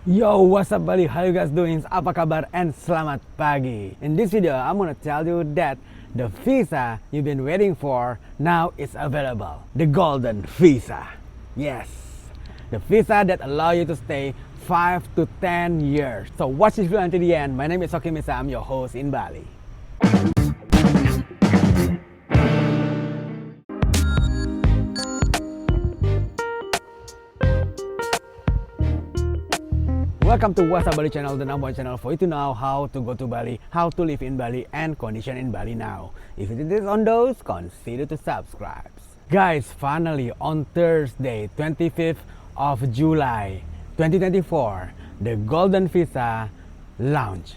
Yo, what's up Bali? How you guys doing? Apa kabar and selamat pagi. In this video, I'm gonna tell you that the visa you've been waiting for now is available. The Golden Visa. Yes, the visa that allow you to stay 5 to 10 years. So watch this video until the end. My name is TokoCrypto. I'm your host in Bali. Welcome to What's Up Bali channel, the number one channel for you to know how to go to Bali, how to live in Bali, and condition in Bali now. If it is on those, consider to subscribe. Guys, finally on Thursday, 25th of July, 2024, the Golden Visa launched.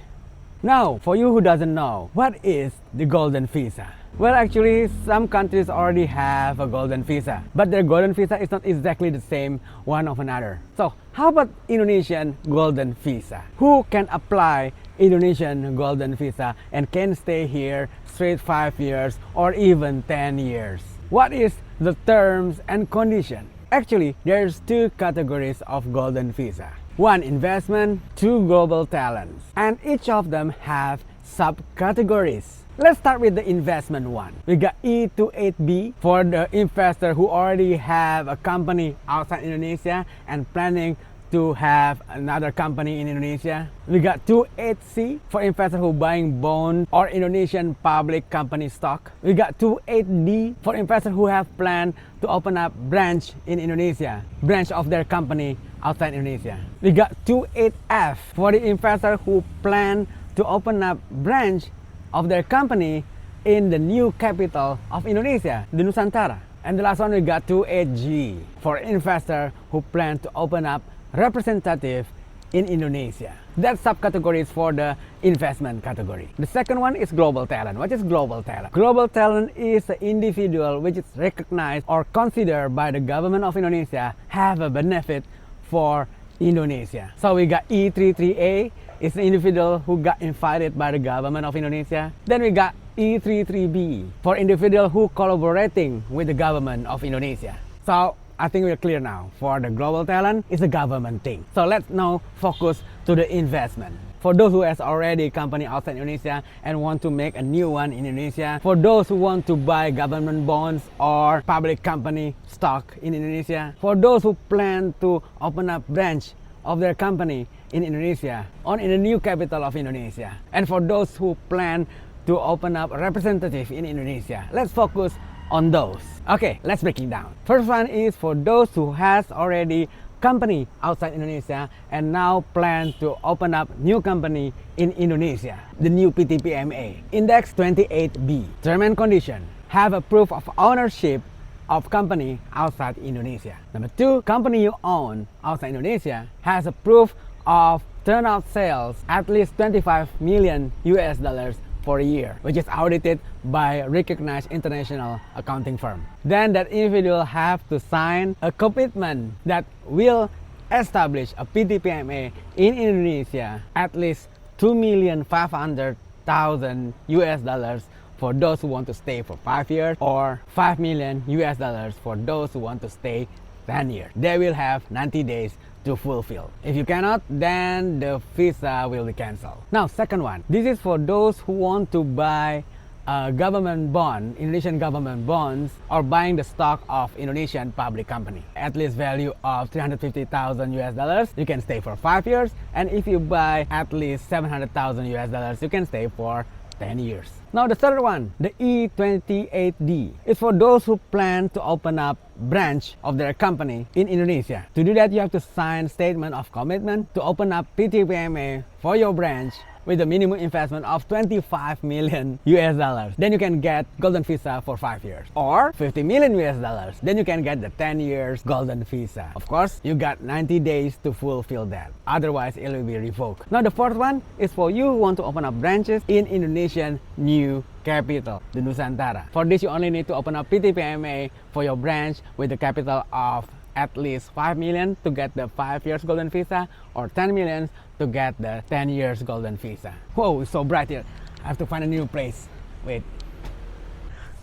Now, for you who doesn't know, what is the Golden Visa? Well, actually, some countries already have a Golden Visa, but their Golden Visa is not exactly the same one of another. So, how about Indonesian Golden Visa? Who can apply Indonesian Golden Visa and can stay here straight 5 years or even 10 years? What is the terms and condition? Actually, there's two categories of Golden Visa. One, investment, two, global talents. And each of them have subcategories. Let's start with the investment one. We got E28B for the investor who already have a company outside Indonesia and planning to have another company in Indonesia. We got 28C for investor who buying bond or Indonesian public company stock. We got 28D for investor who have planned to open up branch in Indonesia, branch of their company outside Indonesia. We got 28F for the investor who plan to open up branch of their company in the new capital of Indonesia, the Nusantara. And the last one, we got 28G for investor who plan to open up representative in Indonesia. That subcategory is for the investment category. The second one is global talent. What is global talent? Global talent is an individual which is recognized or considered by the government of Indonesia have a benefit for Indonesia. So we got E33A is an individual who got invited by the government of Indonesia. Then we got E33B for individual who collaborating with the government of Indonesia. So I think we're clear now. For the global talent, it's a government thing. So let's now focus to the investment. For those who has already a company outside Indonesia and want to make a new one in Indonesia. For those who want to buy government bonds or public company stock in Indonesia. For those who plan to open up branch of their company in Indonesia or in the new capital of Indonesia. And for those who plan to open up a representative in Indonesia. Let's focus on those. Okay, let's break it down. First one is for those who has already company outside Indonesia and now plan to open up new company in Indonesia, the new PTPMA. Index 28B. Term and condition. Have a proof of ownership of company outside Indonesia. Number two, company you own outside Indonesia has a proof of turnout sales at least 25 million US dollars for a year, which is audited by a recognized international accounting firm. Then that individual have to sign a commitment that will establish a PTPMA in Indonesia at least 2,500,000 US dollars for those who want to stay for 5 years or 5 million US dollars for those who want to stay 10 years. They will have 90 days to fulfill. If you cannot, then the visa will be cancelled. Now, second one. This is for those who want to buy a government bond, Indonesian government bonds, or buying the stock of Indonesian public company. At least value of 350,000 US dollars, you can stay for 5 years. And if you buy at least 700,000 US dollars, you can stay for 10 years. Now the third one, the E28D, is for those who plan to open up branch of their company in Indonesia. To do that, you have to sign statement of commitment to open up PTPMA for your branch with a minimum investment of 25 million US dollars. Then you can get Golden Visa for 5 years. Or 50 million US dollars. Then you can get the 10 years Golden Visa. Of course, you got 90 days to fulfill that. Otherwise, it will be revoked. Now the fourth one is for you who want to open up branches in Indonesian new capital, the Nusantara. For this, you only need to open up PTPMA for your branch with the capital of at least 5 million to get the 5 years Golden Visa or 10 million to get the 10 years Golden Visa. Whoa, it's so bright here. I have to find a new place. Wait.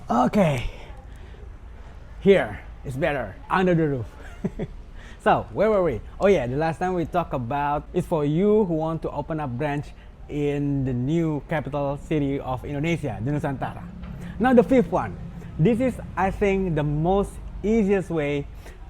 Okay. Here, it's better. Under the roof. So where were we? Oh yeah, the last time we talked about is for you who want to open up branch in the new capital city of Indonesia, the Nusantara. Now the fifth one. This is, I think, the most easiest way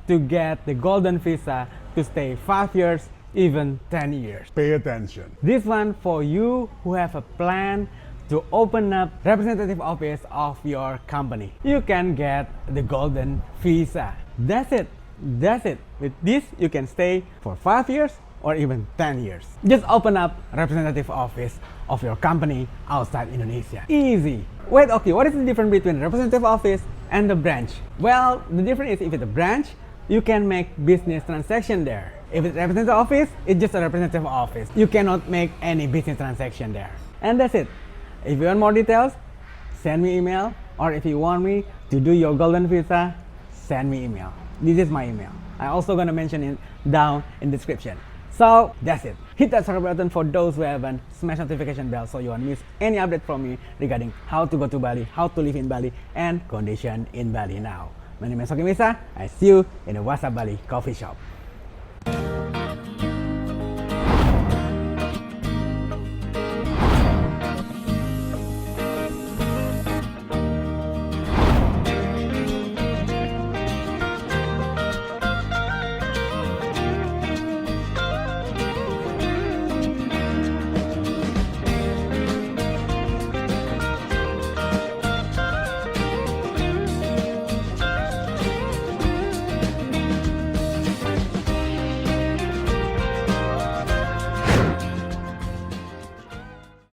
to get the Golden Visa to stay 5 years, even 10 years. Pay attention. This one for you who have a plan to open up representative office of your company. You can get the Golden Visa. That's it. That's it. With this, you can stay for 5 years or even 10 years. Just open up representative office of your company outside Indonesia. Easy. Wait, okay, what is the difference between representative office and the branch? Well, the difference is if it's a branch, you can make business transaction there. If it's representative office, it's just a representative office. You cannot make any business transaction there. And that's it. If you want more details, send me email, or if you want me to do your Golden Visa, send me email. This is my email. I'm also gonna mention it down in the description. So that's it. Hit that subscribe button for those who haven't. Smash notification bell so you won't miss any update from me regarding how to go to Bali, how to live in Bali, and condition in Bali now. My name is TokoCrypto. I see you in the WhatsApp Bali coffee shop.